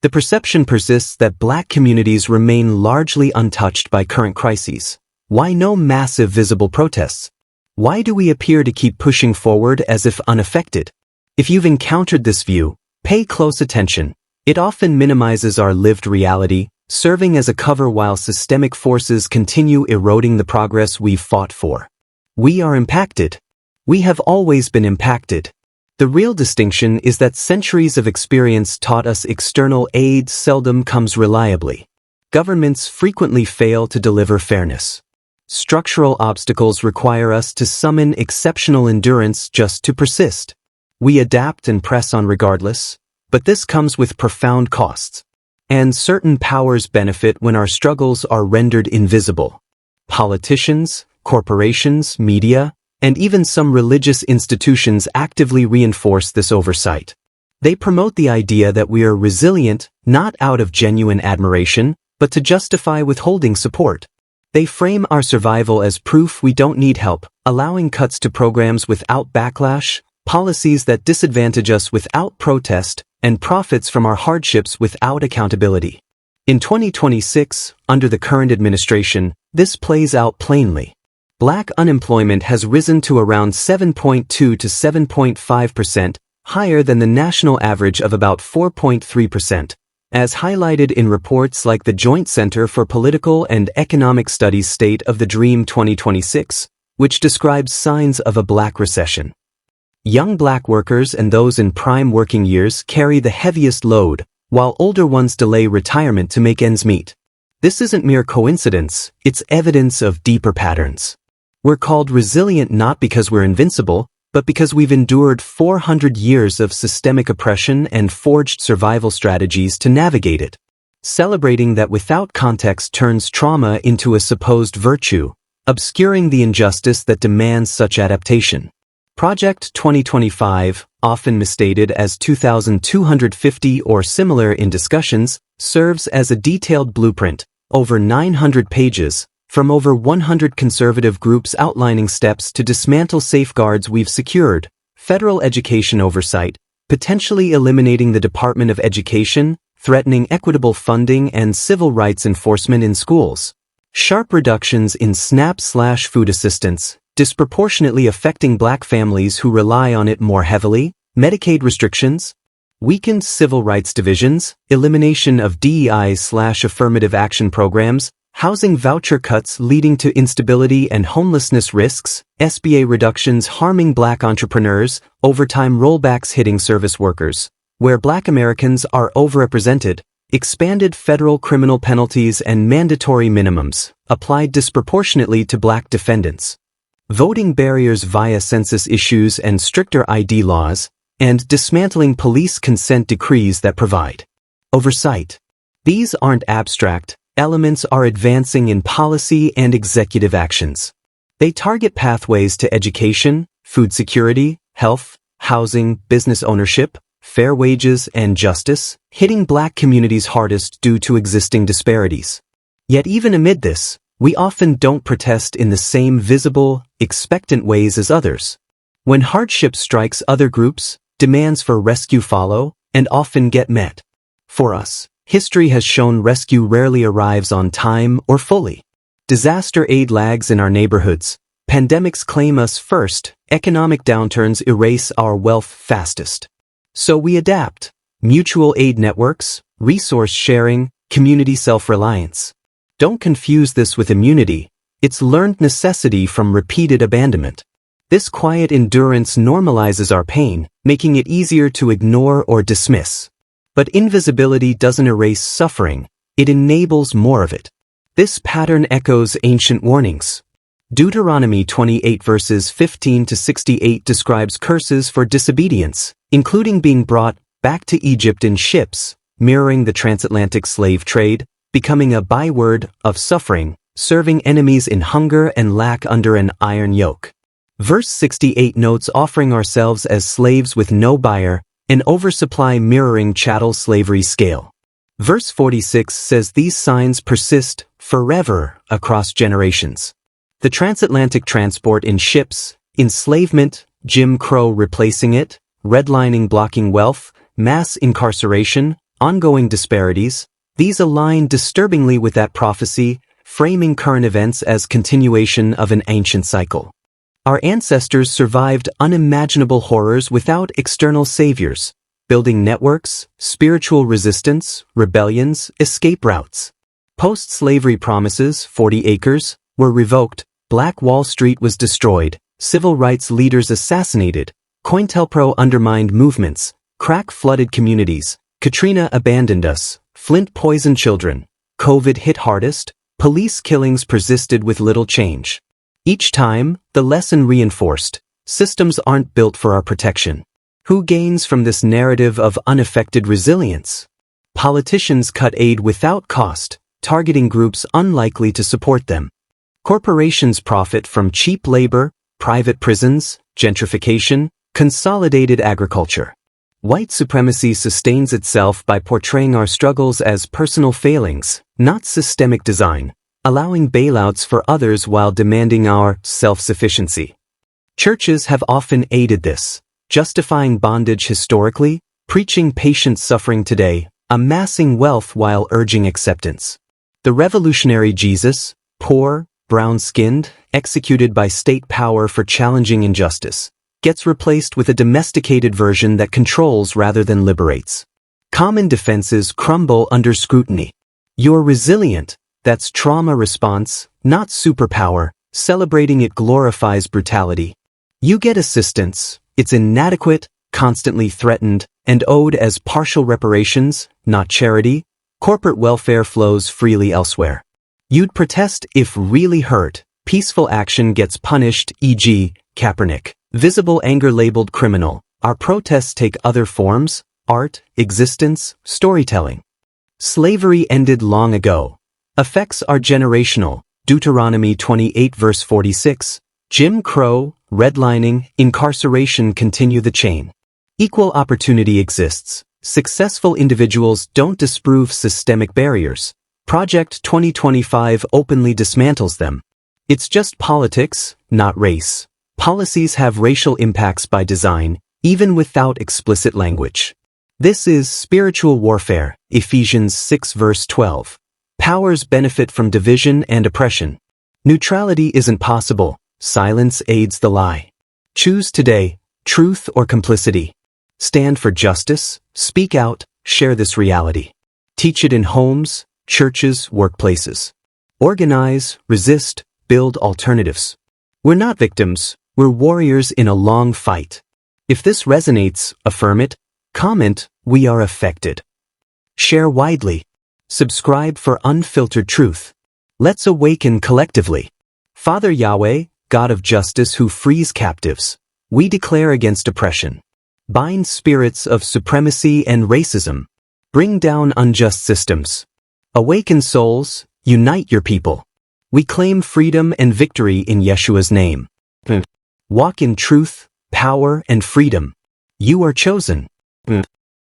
The perception persists that Black communities remain largely untouched by current crises. Why no massive visible protests? Why do we appear to keep pushing forward as if unaffected? If you've encountered this view, pay close attention. It often minimizes our lived reality, serving as a cover while systemic forces continue eroding the progress we've fought for. We are impacted. We have always been impacted. The real distinction is that centuries of experience taught us external aid seldom comes reliably. Governments frequently fail to deliver fairness. Structural obstacles require us to summon exceptional endurance just to persist. We adapt and press on regardless, but this comes with profound costs. And certain powers benefit when our struggles are rendered invisible. Politicians, corporations, media, and even some religious institutions actively reinforce this oversight. They promote the idea that we are resilient, not out of genuine admiration, but to justify withholding support. They frame our survival as proof we don't need help, allowing cuts to programs without backlash, policies that disadvantage us without protest, and profits from our hardships without accountability. In 2026, under the current administration, this plays out plainly. Black unemployment has risen to around 7.2 to 7.5%, higher than the national average of about 4.3%, as highlighted in reports like the Joint Center for Political and Economic Studies State of the Dream 2026, which describes signs of a Black recession. Young Black workers and those in prime working years carry the heaviest load, while older ones delay retirement to make ends meet. This isn't mere coincidence, it's evidence of deeper patterns. We're called resilient not because we're invincible, but because we've endured 400 years of systemic oppression and forged survival strategies to navigate it. Celebrating that without context turns trauma into a supposed virtue, obscuring the injustice that demands such adaptation. Project 2025, often misstated as 2250 or similar in discussions, serves as a detailed blueprint, over 900 pages, from over 100 conservative groups outlining steps to dismantle safeguards we've secured, federal education oversight, potentially eliminating the Department of Education, threatening equitable funding and civil rights enforcement in schools, sharp reductions in SNAP/food assistance, disproportionately affecting Black families who rely on it more heavily, Medicaid restrictions, weakened civil rights divisions, elimination of DEI/affirmative action programs, housing voucher cuts leading to instability and homelessness risks, SBA reductions harming Black entrepreneurs, overtime rollbacks hitting service workers, where Black Americans are overrepresented, expanded federal criminal penalties and mandatory minimums, applied disproportionately to Black defendants, voting barriers via census issues and stricter ID laws, and dismantling police consent decrees that provide oversight. These aren't abstract. Elements are advancing in policy and executive actions. They target pathways to education, food security, health, housing, business ownership, fair wages, and justice, hitting Black communities hardest due to existing disparities. Yet even amid this, we often don't protest in the same visible, expectant ways as others. When hardship strikes other groups, demands for rescue follow, and often get met. For us, history has shown rescue rarely arrives on time or fully. Disaster aid lags in our neighborhoods. Pandemics claim us first. Economic downturns erase our wealth fastest. So we adapt. Mutual aid networks, resource sharing, community self-reliance. Don't confuse this with immunity. It's learned necessity from repeated abandonment. This quiet endurance normalizes our pain, making it easier to ignore or dismiss. But invisibility doesn't erase suffering, it enables more of it. This pattern echoes ancient warnings. Deuteronomy 28 verses 15 to 68 describes curses for disobedience, including being brought back to Egypt in ships, mirroring the transatlantic slave trade, becoming a byword of suffering, serving enemies in hunger and lack under an iron yoke. Verse 68 notes offering ourselves as slaves with no buyer, an oversupply mirroring chattel slavery scale. Verse 46 says these signs persist forever across generations. The transatlantic transport in ships, enslavement, Jim Crow replacing it, redlining blocking wealth, mass incarceration, ongoing disparities, these align disturbingly with that prophecy, framing current events as continuation of an ancient cycle. Our ancestors survived unimaginable horrors without external saviors, building networks, spiritual resistance, rebellions, escape routes. Post-slavery promises, 40 acres, were revoked, Black Wall Street was destroyed, civil rights leaders assassinated, COINTELPRO undermined movements, crack flooded communities, Katrina abandoned us, Flint poisoned children, COVID hit hardest, police killings persisted with little change. Each time, the lesson reinforced, systems aren't built for our protection. Who gains from this narrative of unaffected resilience? Politicians cut aid without cost, targeting groups unlikely to support them. Corporations profit from cheap labor, private prisons, gentrification, consolidated agriculture. White supremacy sustains itself by portraying our struggles as personal failings, not systemic design, allowing bailouts for others while demanding our self-sufficiency. Churches have often aided this, justifying bondage historically, preaching patient suffering today, amassing wealth while urging acceptance. The revolutionary Jesus, poor, brown-skinned, executed by state power for challenging injustice, gets replaced with a domesticated version that controls rather than liberates. Common defenses crumble under scrutiny. You're resilient, that's trauma response, not superpower, celebrating it glorifies brutality. You get assistance, it's inadequate, constantly threatened, and owed as partial reparations, not charity. Corporate welfare flows freely elsewhere. You'd protest if really hurt, peaceful action gets punished, e.g., Kaepernick. Visible anger labeled criminal. Our protests take other forms, art, existence, storytelling. Slavery ended long ago. Effects are generational. Deuteronomy 28 verse 46. Jim Crow, redlining, incarceration continue the chain. Equal opportunity exists. Successful individuals don't disprove systemic barriers. Project 2025 openly dismantles them. It's just politics, not race. Policies have racial impacts by design, even without explicit language. This is spiritual warfare, Ephesians 6 verse 12. Powers benefit from division and oppression. Neutrality isn't possible, silence aids the lie. Choose today, truth or complicity. Stand for justice, speak out, share this reality. Teach it in homes, churches, workplaces. Organize, resist, build alternatives. We're not victims. We're warriors in a long fight. If this resonates, affirm it. Comment, we are affected. Share widely. Subscribe for unfiltered truth. Let's awaken collectively. Father Yahweh, God of justice who frees captives, we declare against oppression. Bind spirits of supremacy and racism. Bring down unjust systems. Awaken souls, unite your people. We claim freedom and victory in Yeshua's name. Walk in truth, power, and freedom. You are chosen.